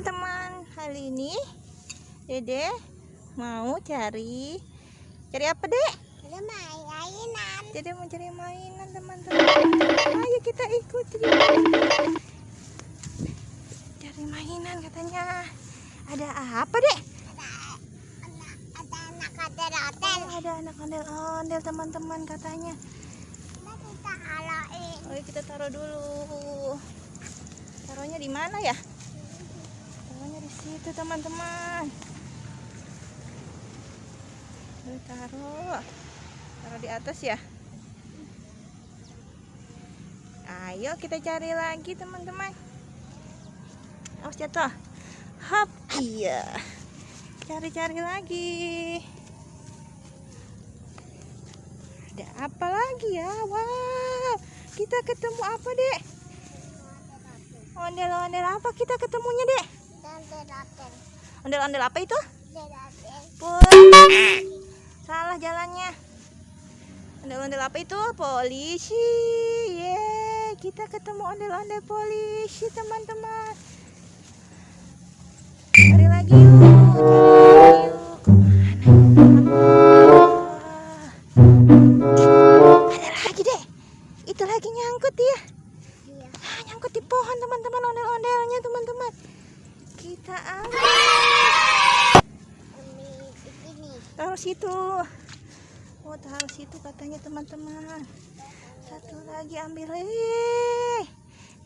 teman-teman, hari ini Dede mau cari apa, Dek? Mainan. Dede mau cari mainan, teman-teman. Ayo kita ikut cari mainan katanya. Ada apa, Dek? Ada anak ondel-ondel. Oh, ada anak ondel-ondel, teman-teman katanya. Kita haloin. Oh, kita taruh dulu. Taruhnya di mana ya? Taruhnya di situ, teman-teman. Taruh di atas ya. Ayo kita cari lagi, teman-teman. Awas jatuh. Hop, iya. Cari-cari lagi. Ada apa lagi ya? Wow, kita ketemu apa, Dek? Ondel-ondel apa kita ketemunya, Dek? Ondel-ondel apa itu? Salah jalannya. Ondel-ondel apa itu? Polisi. Yeay, kita ketemu ondel-ondel polisi, teman-teman. Cari lagi yuk. Ada lagi, Dek. Itu lagi nyangkut ya. Iya. Nyangkut di pohon, teman-teman, ondel-ondelnya, teman-teman. Kita ambil. Taruh situ. Oh, taruh situ katanya, teman-teman. Satu lagi ambil.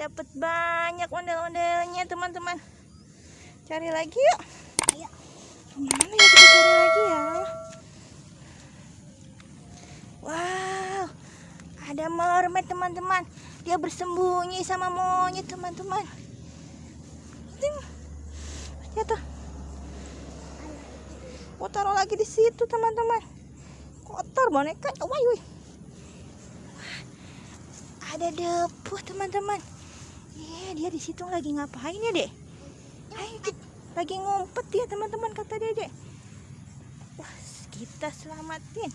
Dapat banyak ondel-ondelnya, teman-teman. Cari lagi yuk. Ayo. Kemana ya kita cari lagi ya? Wow, ada mermaid, teman-teman. Dia bersembunyi sama monyet, teman-teman. Jatuh. Oh, taruh lagi di situ, teman-teman. Kotor boneka. Wah, ada debu, teman-teman. Dia di situ lagi ngapain ya, Dek? Lagi ngumpet ya, teman-teman, kata Dede. Wah, kita selamatin.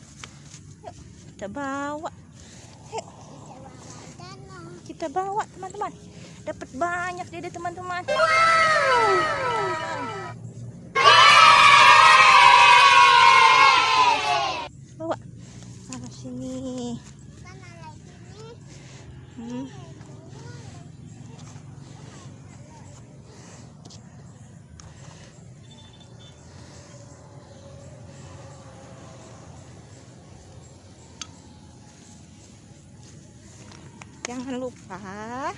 Yuk, kita bawa. Yuk. Kita bawa, teman-teman. Dapat banyak, Dede, teman-teman. Bawa. Taruh sini. Jangan lupa